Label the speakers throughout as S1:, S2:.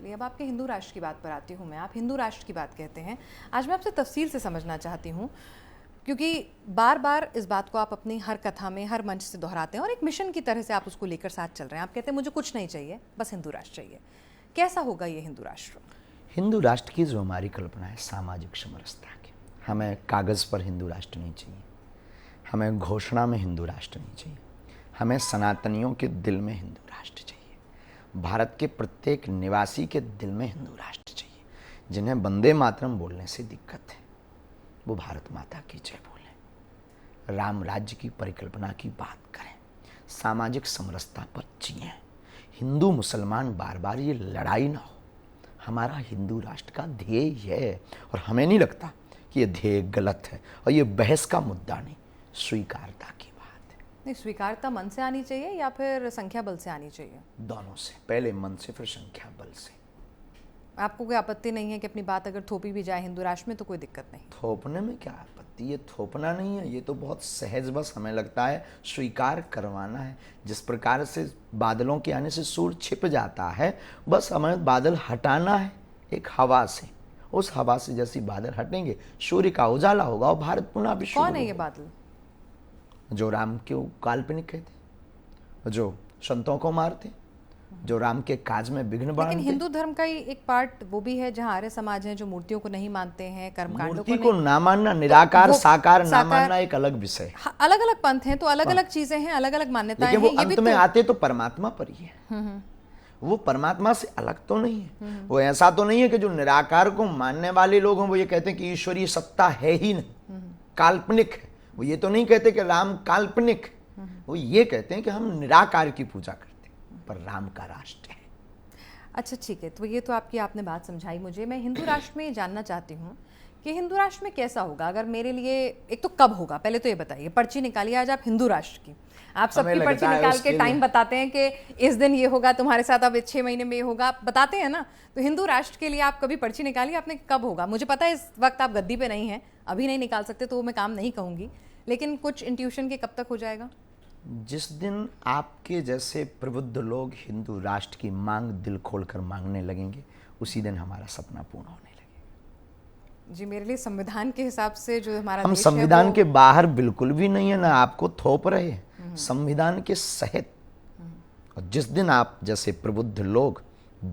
S1: चलिए अब आपके हिंदू राष्ट्र की बात पर आती हूँ मैं। आप हिंदू राष्ट्र की बात कहते हैं, आज मैं आपसे तफसील से समझना चाहती हूँ, क्योंकि बार बार इस बात को आप अपनी हर कथा में, हर मंच से दोहराते हैं और एक मिशन की तरह से आप उसको लेकर साथ चल रहे हैं। आप कहते हैं मुझे कुछ नहीं चाहिए, बस हिंदू राष्ट्र चाहिए। कैसा होगा ये हिंदू राष्ट्र?
S2: हिंदू राष्ट्र की जो हमारी कल्पना है सामाजिक समरसता की। हमें कागज़ पर हिंदू राष्ट्र नहीं चाहिए, हमें घोषणा में हिंदू राष्ट्र नहीं चाहिए, हमें सनातनियों के दिल में हिंदू राष्ट्र चाहिए, भारत के प्रत्येक निवासी के दिल में हिंदू राष्ट्र चाहिए। जिन्हें वंदे मातरम बोलने से दिक्कत है वो भारत माता की जय बोलें, राम राज्य की परिकल्पना की बात करें, सामाजिक समरसता पर जिएं। हिंदू मुसलमान बार बार ये लड़ाई ना हो। हमारा हिंदू राष्ट्र का ध्येय है और हमें नहीं लगता कि ये ध्येय गलत है, और ये बहस का मुद्दा नहीं, स्वीकारता की बात है।
S1: नहीं, स्वीकारता मन से आनी चाहिए या फिर संख्या बल से आनी चाहिए?
S2: दोनों से, पहले मन से फिर संख्या बल से।
S1: आपको कोई आपत्ति नहीं है कि अपनी बात अगर थोपी भी जाए हिंदू राष्ट्र में तो कोई दिक्कत नहीं?
S2: थोपने में क्या आपत्ति? ये थोपना नहीं है, ये तो बहुत सहज बस हमें लगता है स्वीकार करवाना है। जिस प्रकार से बादलों के आने से सूर्य छिप जाता है, बस हमें बादल हटाना है एक हवा से। उस हवा से जैसी बादल हटेंगे सूर्य का उजाला होगा और भारत पुनः विश्व।
S1: कौन है ये बादल?
S2: जो राम के काल्पनिक कहते, जो संतों को मारते, जो राम के काज में विघ्न बांधते।
S1: लेकिन हिंदू धर्म का ही एक पार्ट वो भी है जहाँ आर्य समाज है जो मूर्तियों को नहीं मानते हैं, कर्मकांडों
S2: मूर्ति को ना मानना, निराकार साकार ना मानना एक अलग विषय है।
S1: अलग अलग पंथ हैं तो अलग अलग चीजें हैं, अलग अलग मान्यताएं हैं।
S2: लेकिन वो अंत में आते तो परमात्मा पर ही है। वो परमात्मा से अलग तो नहीं है। वो ऐसा तो नहीं है कि जो निराकार को मानने वाले लोग हैं वो ये कहते हैं कि ईश्वरीय सत्ता है ही नहीं, काल्पनिक है। वो ये तो नहीं कहते कि राम काल्पनिक, वो ये कहते हैं कि हम निराकार की पूजा करते हैं पर राम का राष्ट्र है।
S1: अच्छा ठीक है, तो ये तो आपने बात समझाई मुझे। मैं हिंदू राष्ट्र में ये जानना चाहती हूँ कि हिंदू राष्ट्र में कैसा होगा। अगर मेरे लिए, एक तो कब होगा पहले तो ये बताइए। पर्ची निकालिए आज आप हिंदू राष्ट्र की, आप सबकी पर्ची निकाल के टाइम बताते हैं कि इस दिन ये होगा तुम्हारे साथ, अब 6 महीने में ये होगा, आप बताते हैं ना। तो हिंदू राष्ट्र के लिए आप कभी पर्ची निकालिए आपने, कब होगा? मुझे पता है इस वक्त आप गद्दी पे नहीं हैं, अभी नहीं निकाल सकते, तो वो मैं काम नहीं कहूँगी, लेकिन कुछ इंट्यूशन के कब तक हो जाएगा?
S2: जिस दिन आपके जैसे प्रबुद्ध लोग हिंदू राष्ट्र की मांग दिल खोलकर मांगने लगेंगे, उसी दिन हमारा सपना पूर्ण होने लगेगा।
S1: जी, मेरे लिए संविधान के हिसाब से जो हमारा
S2: हम
S1: देश
S2: संविधान
S1: है
S2: के बाहर बिल्कुल भी नहीं है, ना आपको थोप रहे हैं, संविधान के सहित। और जिस दिन आप जैसे प्रबुद्ध लोग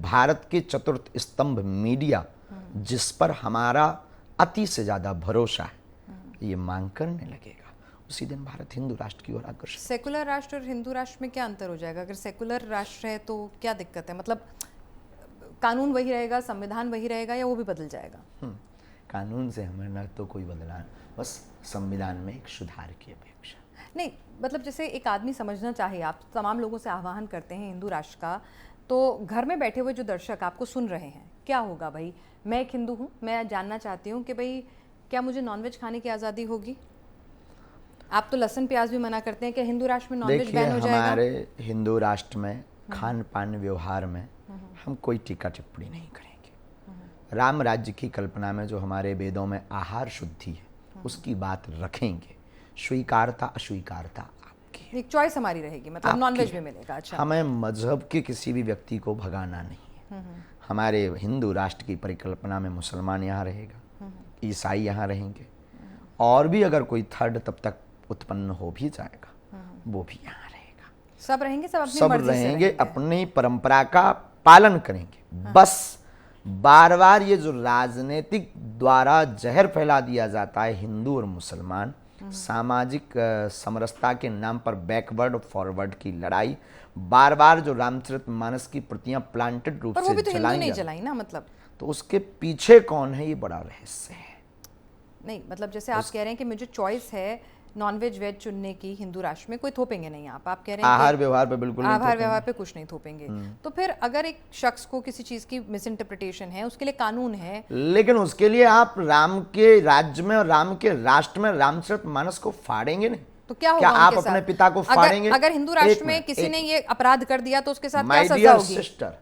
S2: भारत के चतुर्थ स्तंभ मीडिया, जिस पर हमारा अति से ज्यादा भरोसा है, ये मांग करने लगेगा, उसी दिन भारत हिंदू राष्ट्र की ओर अग्रसर।
S1: सेकुलर राष्ट्र और हिंदू राष्ट्र में क्या अंतर हो जाएगा? अगर सेकुलर राष्ट्र है तो क्या दिक्कत है? मतलब कानून वही रहेगा, संविधान वही रहेगा, या वो भी बदल जाएगा?
S2: कानून से हमें न तो कोई बदलाव, बस संविधान में एक सुधार की अपेक्षा।
S1: नहीं, मतलब जैसे एक आदमी समझना चाहे, आप तमाम लोगों से आह्वान करते हैं हिंदू राष्ट्र का, तो घर में बैठे हुए जो दर्शक आपको सुन रहे हैं, क्या होगा भाई? मैं एक हिंदू हूँ, मैं जानना चाहती हूँ कि भाई क्या मुझे नॉनवेज खाने की आज़ादी होगी? आप तो लहसुन प्याज भी मना करते हैं कि हिंदू राष्ट्र में नॉनवेज बैन हो जाएगा?
S2: हमारे हिंदू राष्ट्र में खान पान व्यवहार में हम कोई टीका टिप्पणी नहीं करेंगे। राम राज्य की कल्पना में जो हमारे वेदों में आहार शुद्धि है उसकी बात रखेंगे। स्वीकारता अस्वीकारता आपकी,
S1: एक चॉइस हमारी रहेगी, मतलब नॉनवेज भी मिलेगा। अच्छा,
S2: हमें मजहब के किसी भी व्यक्ति को भगाना नहीं है। हमारे हिंदू राष्ट्र की परिकल्पना में मुसलमान यहाँ रहेगा, ईसाई यहाँ रहेंगे, और भी अगर कोई थर्ड तब तक उत्पन्न हो भी जाएगा वो भी यहाँ रहेगा।
S1: सब रहेंगे, सब अपनी
S2: सब
S1: मर्जी से
S2: रहेंगे, अपनी परंपरा का पालन करेंगे। बस बार बार ये जो राजनीतिक द्वारा जहर फैला दिया जाता है, हिंदू और मुसलमान सामाजिक समरसता के नाम पर बैकवर्ड और फॉरवर्ड की लड़ाई, बार बार जो रामचरितमानस की प्रतियां प्लांटेड रूप
S1: पर वो भी तो
S2: से
S1: हिंदू
S2: जलाई
S1: नहीं जलाई ना, मतलब
S2: तो उसके पीछे कौन है ये बड़ा रहस्य है।
S1: नहीं, मतलब जैसे आप कह रहे हैं कि मुझे चॉइस है नॉनवेज वेज चुनने की, हिंदू राष्ट्र में कोई थोपेंगे नहीं। आप कह रहे हैं
S2: आहार व्यवहार पे बिल्कुल नहीं
S1: आहार व्यवहार पे कुछ नहीं थोपेंगे। तो फिर अगर एक शख्स को किसी चीज की मिस इंटरप्रिटेशन है, उसके लिए कानून है,
S2: लेकिन उसके लिए आप राम के राज्य में और राम के राष्ट्र में रामचरितमानस को फाड़ेंगे नहीं।
S1: तो क्या होगा?
S2: आप अपने पिता को फाड़ेंगे?
S1: अगर हिंदू राष्ट्र में किसी ने ये अपराध कर दिया तो उसके साथ क्या सजा होगी?
S2: सिस्टर,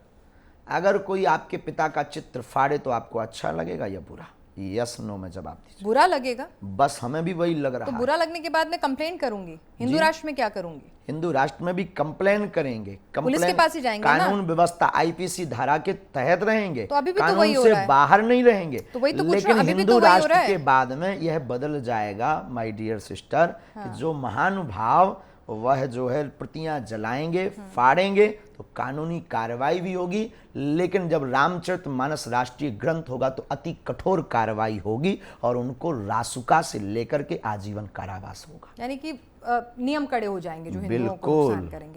S2: अगर कोई आपके पिता का चित्र फाड़े तो आपको अच्छा लगेगा या बुरा? यस नो में जवाब दीजिए।
S1: बुरा लगेगा
S2: बस हमें भी वही लग रहा
S1: तो
S2: है।
S1: बुरा लगने के बाद मैं कंप्लेंट करूंगी, हिंदू राष्ट्र में क्या करूंगी?
S2: हिंदू राष्ट्र में भी कंप्लेन करेंगे,
S1: पुलिस के पास ही जाएंगे ना?
S2: कानून व्यवस्था आईपीसी धारा के तहत रहेंगे,
S1: तो अभी भी तो
S2: कानून
S1: वही हो
S2: से
S1: रहा है।
S2: बाहर नहीं रहेंगे।
S1: तो वही तो पूछ
S2: लेकिन
S1: रहा हूं, अभी भी
S2: हिंदू
S1: तो वही हो
S2: राष्ट्र
S1: रहा है।
S2: के बाद में यह बदल जाएगा माय डियर सिस्टर, कि जो महानुभाव वह जो है प्रतियां जलाएंगे, फाड़ेंगे, तो कानूनी कार्रवाई भी होगी। लेकिन जब रामचरितमानस राष्ट्रीय ग्रंथ होगा तो अति कठोर कार्रवाई होगी और उनको रासुका से लेकर के आजीवन कारावास होगा।
S1: यानी कि नियम कड़े हो जाएंगे जो हिंदुओं को
S2: बिल्कुल।
S1: नुकसान करेंगे।